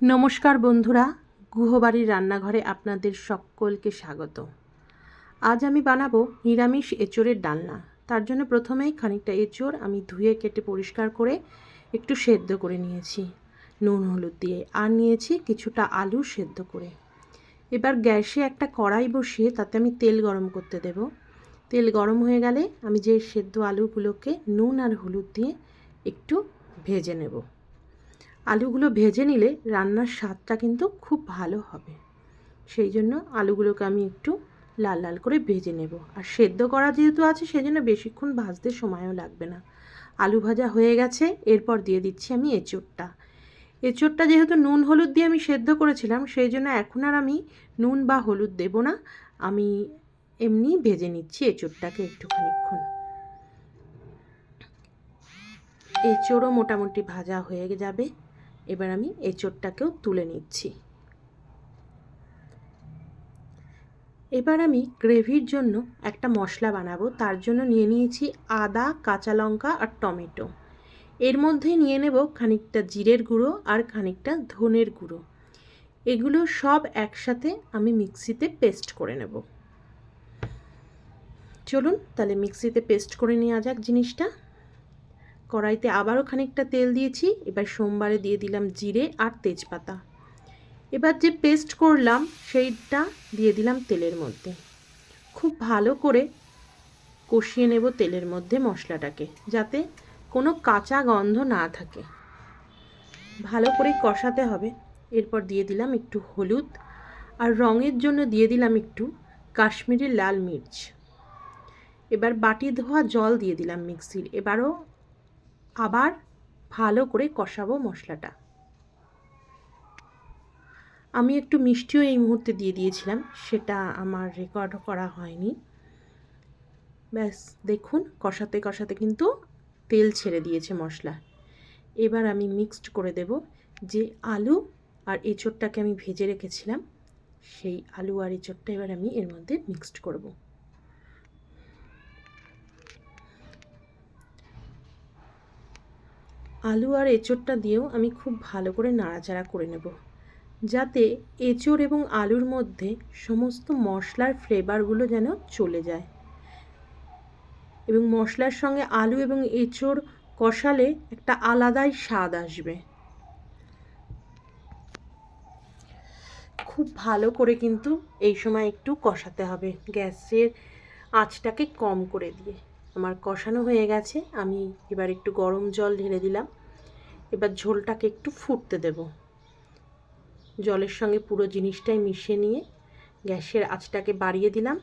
নমস্কার বন্ধুরা, গুহবাড়ির রান্নাঘরে আপনাদের সকলকে স্বাগত। আজ আমি বানাবো নিরামিষ এঁচোড়ের ডালনা। তার জন্য প্রথমেই খানিকটা এঁচোড় আমি ধুয়ে কেটে পরিষ্কার করে একটু সেদ্ধ করে নিয়েছি নুন হলুদ দিয়ে, আর নিয়েছি কিছুটা আলু সেদ্ধ করে। এবার গ্যাসে একটা কড়াই বসিয়ে তাতে আমি তেল গরম করতে দেব। তেল গরম হয়ে গেলে আমি যে সেদ্ধ আলুগুলোকে নুন আর হলুদ দিয়ে একটু ভেজে নেব। আলুগুলো ভেজে নিলে রান্নার স্বাদটা কিন্তু খুব ভালো হবে, সেই জন্য আলুগুলোকে আমি একটু লাল লাল করে ভেজে নেব। আর সেদ্ধ করা যেহেতু আছে সেই জন্য বেশিক্ষণ ভাজতে সময়ও লাগবে না। আলু ভাজা হয়ে গেছে, এরপর দিয়ে দিচ্ছি আমি এঁচোড়টা যেহেতু নুন হলুদ দিয়ে আমি সেদ্ধ করেছিলাম সেই জন্য এখন আর আমি নুন বা হলুদ দেব না, আমি এমনি ভেজে নিচ্ছি এঁচোড়টাকে একটুখানিক্ষণ। এঁচোড়ও মোটামুটি ভাজা হয়ে যাবে। এবার আমি এঁচোড়টাকেও তুলে নিচ্ছি। এবার আমি গ্রেভির জন্য একটা মশলা বানাবো। তার জন্য নিয়ে নিয়েছি আদা, কাঁচা লঙ্কা আর টমেটো। এর মধ্যে নিয়ে নেব খানিকটা জিরের গুঁড়ো আর খানিকটা ধনের গুঁড়ো। এগুলো সব একসাথে আমি মিক্সিতে পেস্ট করে নেব। চলুন তাহলে মিক্সিতে পেস্ট করে নেওয়া যাক জিনিসটা। কড়াইতে আবারও খানিকটা তেল দিয়েছি। এবার সোমবারে দিয়ে দিলাম জিরে আর তেজপাতা। এবার যে পেস্ট করলাম সেইটা দিয়ে দিলাম তেলের মধ্যে। খুব ভালো করে কষিয়ে নেব তেলের মধ্যে মশলাটাকে, যাতে কোনো কাঁচা গন্ধ না থাকে। ভালো করে কষাতে হবে। এরপর দিয়ে দিলাম একটু হলুদ, আর রঙের জন্য দিয়ে দিলাম একটু কাশ্মীরি লাল মির্চ। এবার বাটি ধোয়া জল দিয়ে দিলাম মিক্সির। এবারও আবার ভালো করে কষাবো মশলাটা। আমি একটু মিষ্টিও এই মুহূর্তে দিয়ে দিয়েছিলাম, সেটা আমার রেকর্ড করা হয়নি। ব্যাস দেখুন কষাতে কষাতে কিন্তু তেল ছেড়ে দিয়েছে মশলা। এবার আমি মিক্সড করে দেব যে আলু আর এঁচোড়টাকে আমি ভেজে রেখেছিলাম, সেই আলু আর এঁচোড়টা এবার আমি এর মধ্যে মিক্সড করব। আলু আর এঁচোড়টা দিয়েও আমি খুব ভালো করে নাড়াচাড়া করে নেব, যাতে এঁচোড় এবং আলুর মধ্যে সমস্ত মশলার ফ্লেভারগুলো যেন চলে যায়, এবং মশলার সঙ্গে আলু এবং এঁচোড় কষালে একটা আলাদাই স্বাদ আসবে। খুব ভালো করে কিন্তু এই সময় একটু কষাতে হবে, গ্যাসের আঁচটাকে কম করে দিয়ে। আমার কষানো হয়ে গেছে, আমি এবার একটু গরম জল ঢেলে দিলাম। এবার ঝোলটাকে একটু ফুটতে দেব। জলের সঙ্গে পুরো জিনিসটাই মিশিয়ে নিয়ে গ্যাসের আঁচটাকে বাড়িয়ে দিলাম,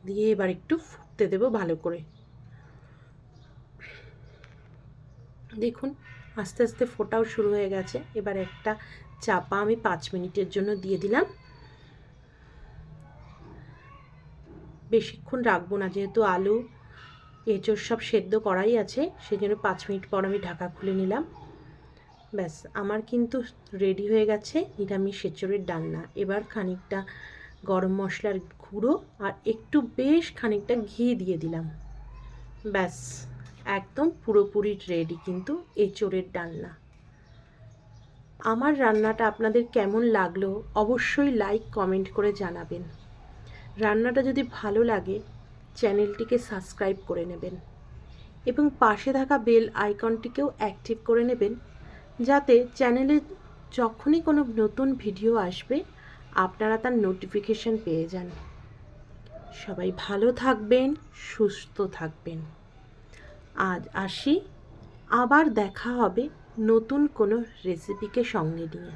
দিয়ে এবার একটু ফুটতে দেব ভালো করে। দেখুন আস্তে আস্তে ফোটাও শুরু হয়ে গেছে। এবার একটা চাপা আমি 5 মিনিটের জন্য দিয়ে দিলাম। বেশিক্ষণ রাখবো না, যেহেতু আলু এঁচোড় সব সেদ্ধ করাই আছে, সেই জন্য 5 মিনিট পর আমি ঢাকা খুলে নিলাম। ব্যাস আমার কিন্তু রেডি হয়ে গেছে নিরামিষ এঁচোড়ের ডালনা। এবার খানিকটা গরম মশলার গুঁড়ো আর একটু বেশ খানিকটা ঘি দিয়ে দিলাম। ব্যাস একদম পুরোপুরি রেডি কিন্তু এঁচোড়ের ডালনা। আমার রান্নাটা আপনাদের কেমন লাগলো অবশ্যই লাইক কমেন্ট করে জানাবেন। রান্নাটা যদি ভালো লাগে চ্যানেলটিকে সাবস্ক্রাইব করে নেবেন, এবং পাশে থাকা বেল আইকনটিকেও অ্যাক্টিভ করে নেবেন, যাতে চ্যানেলে যখনই কোনো নতুন ভিডিও আসবে আপনারা তার নোটিফিকেশন পেয়ে যান। সবাই ভালো থাকবেন, সুস্থ থাকবেন। আজ আসি, আবার দেখা হবে নতুন কোনো রেসিপিকে সঙ্গে নিয়ে।